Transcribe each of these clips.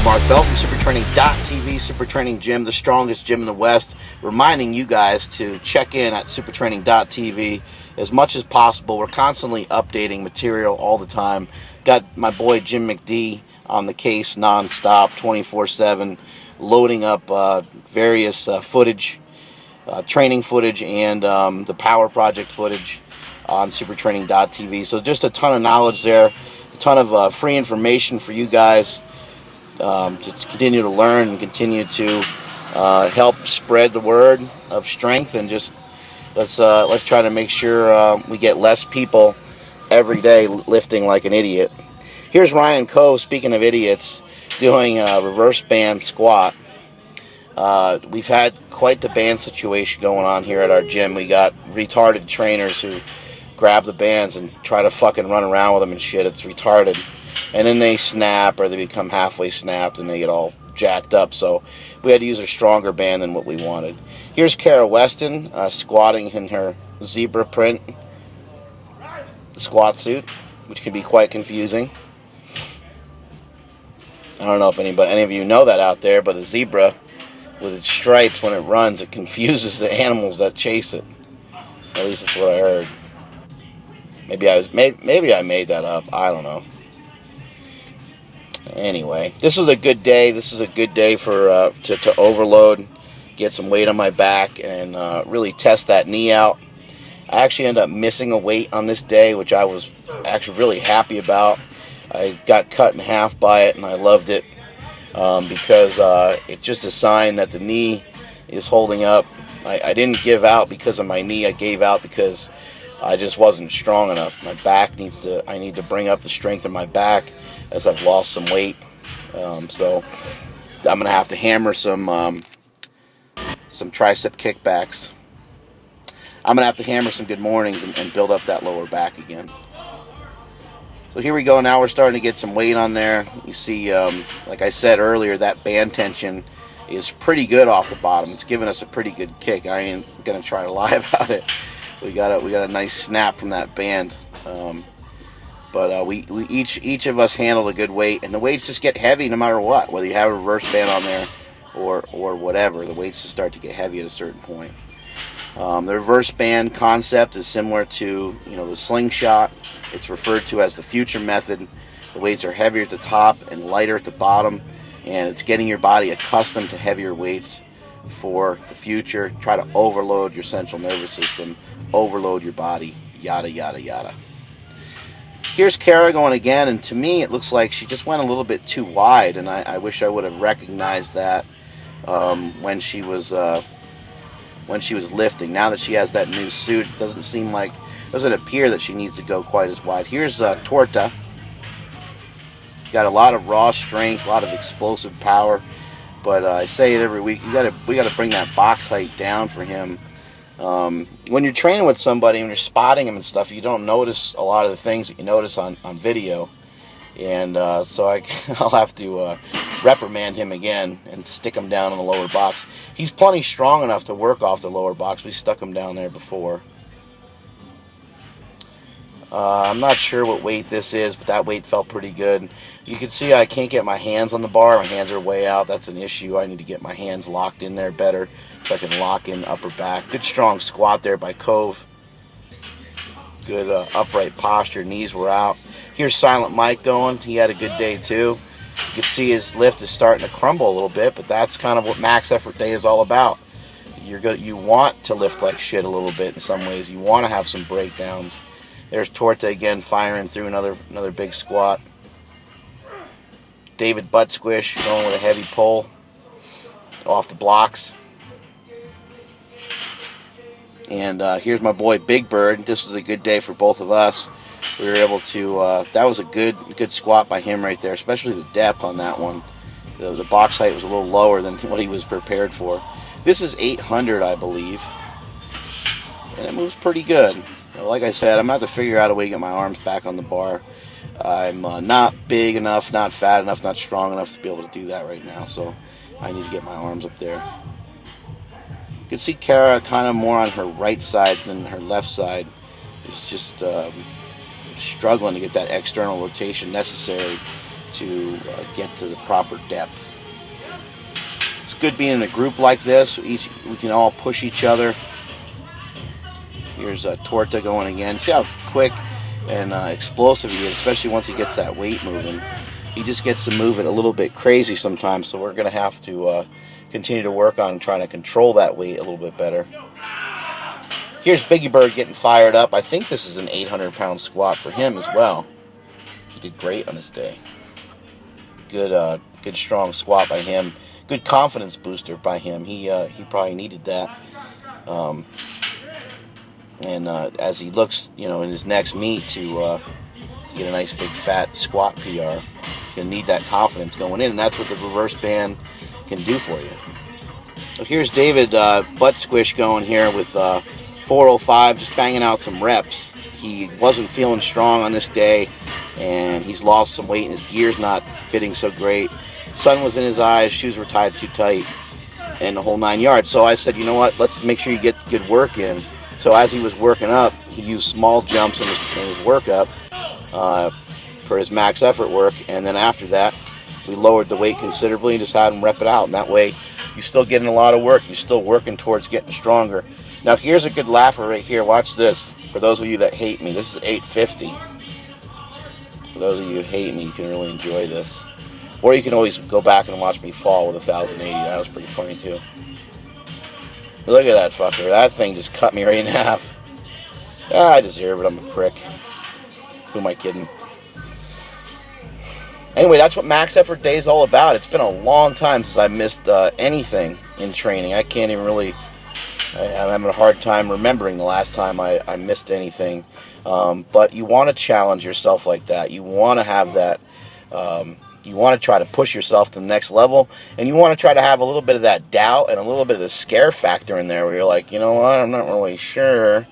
Mark Bell from supertraining.tv, Super Training Gym, the strongest gym in the West, reminding you guys to check in at supertraining.tv as much as possible. We're constantly updating material all the time. Got my boy Jim McD on the case non-stop, 24/7, loading up various footage, training footage, and the Power Project footage on supertraining.tv. So just a ton of knowledge there, a ton of free information for you guys to continue to learn and continue to help spread the word of strength, and just let's try to make sure we get less people every day lifting like an idiot. Here's Ryan Cove, speaking of idiots, doing a reverse band squat. We've had quite the band situation going on here at our gym. We got retarded trainers who grab the bands and try to fucking run around with them and shit. It's retarded. And then they snap, or they become halfway snapped, and they get all jacked up. So we had to use a stronger band than what we wanted. Here's Cara Weston squatting in her zebra print squat suit, which can be quite confusing. I don't know if any of you know that out there, but a zebra with its stripes, when it runs, it confuses the animals that chase it. At least that's what I heard. Maybe I made that up. I don't know. Anyway, this was a good day. This is a good day for to overload, get some weight on my back, and really test that knee out. I actually ended up missing a weight on this day, which I was actually really happy about. I got cut in half by it, and I loved it because it's just a sign that the knee is holding up. I didn't give out because of my knee. I gave out because I just wasn't strong enough. My back I need to bring up the strength of my back as I've lost some weight. So I'm going to have to hammer some tricep kickbacks. I'm going to have to hammer some good mornings and build up that lower back again. So here we go. Now we're starting to get some weight on there. You see, like I said earlier, that band tension is pretty good off the bottom. It's giving us a pretty good kick. I ain't going to try to lie about it. We got a nice snap from that band. But we each of us handled a good weight, and the weights just get heavy no matter what, whether you have a reverse band on there or whatever. The weights just start to get heavy at a certain point. The reverse band concept is similar to the slingshot. It's referred to as the future method. The weights are heavier at the top and lighter at the bottom, and it's getting your body accustomed to heavier weights for the future. Try to overload your central nervous system, overload your body, yada yada yada. Here's Cara going again, and to me it looks like she just went a little bit too wide, and I wish I would have recognized that when she was lifting. Now that she has that new suit, it doesn't appear that she needs to go quite as wide. Here's Torta. Got a lot of raw strength, a lot of explosive power, but I say it every week, we got to bring that box height down for him. When you're training with somebody, when you're spotting him and stuff, you don't notice a lot of the things that you notice on video, and so I'll have to reprimand him again and stick him down in the lower box. He's plenty strong enough to work off the lower box. We stuck him down there before. I'm not sure what weight this is, but that weight felt pretty good. You can see I can't get my hands on the bar. My hands are way out. That's an issue. I need to get my hands locked in there better so I can lock in upper back. Good strong squat there by Cove. Good upright posture. Knees were out. Here's Silent Mike going. He had a good day too. You can see his lift is starting to crumble a little bit, but that's kind of what max effort day is all about. You want to lift like shit a little bit in some ways. You want to have some breakdowns. There's Torta again, firing through another big squat. David Butt Squish going with a heavy pull off the blocks. And here's my boy Big Bird. This was a good day for both of us. We were able to, that was a good squat by him right there, especially the depth on that one. The box height was a little lower than what he was prepared for. This is 800, I believe. And it moves pretty good. Like I said, I'm going to have to figure out a way to get my arms back on the bar. I'm not big enough, not fat enough, not strong enough to be able to do that right now. So I need to get my arms up there. You can see Cara kind of more on her right side than her left side. It's just struggling to get that external rotation necessary to get to the proper depth. It's good being in a group like this. We can all push each other. Here's Torta going again. See how quick and explosive he is, especially once he gets that weight moving. He just gets to move it a little bit crazy sometimes, so we're going to have to continue to work on trying to control that weight a little bit better. Here's Biggie Bird getting fired up. I think this is an 800-pound squat for him as well. He did great on his day. Good strong squat by him. Good confidence booster by him. He probably needed that. As he looks, in his next meet to get a nice big fat squat PR, you're gonna need that confidence going in, and that's what the reverse band can do for you. So here's David butt squish going here with 405, just banging out some reps. He wasn't feeling strong on this day, and he's lost some weight, and his gear's not fitting so great. Sun was in his eyes, shoes were tied too tight, and the whole 9 yards. So I said, you know what, let's make sure you get good work in. So as he was working up, he used small jumps in his workup for his max effort work, and then after that, we lowered the weight considerably and just had him rep it out. And that way, you're still getting a lot of work. You're still working towards getting stronger. Now, here's a good laugher right here. Watch this. For those of you that hate me, this is 850. For those of you who hate me, you can really enjoy this. Or you can always go back and watch me fall with 1,080. That was pretty funny, too. Look at that fucker. That thing just cut me right in half. I deserve it. I'm a prick. Who am I kidding? Anyway, that's what Max Effort Day is all about. It's been a long time since I missed anything in training. I can't even really... I'm having a hard time remembering the last time I missed anything. But you want to challenge yourself like that. You want to have that... you want to try to push yourself to the next level, and you want to try to have a little bit of that doubt and a little bit of the scare factor in there where you're like, you know what, I'm not really sure.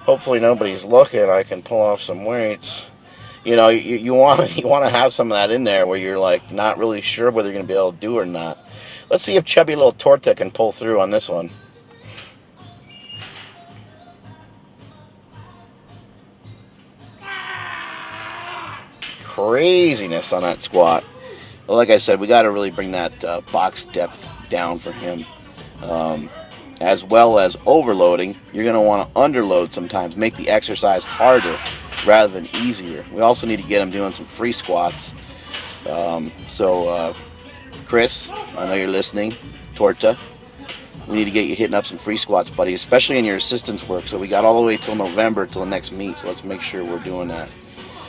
Hopefully nobody's looking. I can pull off some weights. You want to have some of that in there where you're like not really sure whether you're going to be able to do it or not. Let's see if chubby little Torta can pull through on this one. Craziness on that squat. Well, like I said, we got to really bring that box depth down for him. As well as overloading, you're going to want to underload sometimes, make the exercise harder rather than easier. We also need to get him doing some free squats. Chris, I know you're listening. Torta, we need to get you hitting up some free squats, buddy, especially in your assistance work. So we got all the way till November, till the next meet, so let's make sure we're doing that.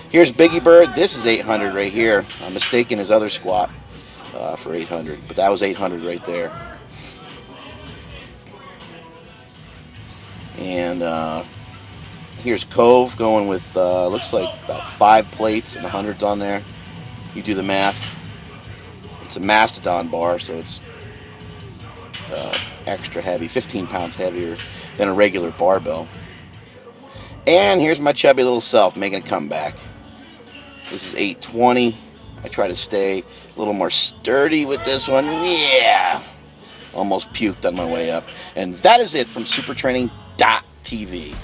Here's Biggie Bird. This is 800 right here. I'm mistaken his other squat for 800, but that was 800 right there. And here's Cove going with, looks like about 5 plates and 100s on there. You do the math. It's a Mastodon bar, so it's extra heavy, 15 pounds heavier than a regular barbell. And here's my chubby little self making a comeback. This is 820. I try to stay a little more sturdy with this one. Yeah! Almost puked on my way up. And that is it from supertraining.tv.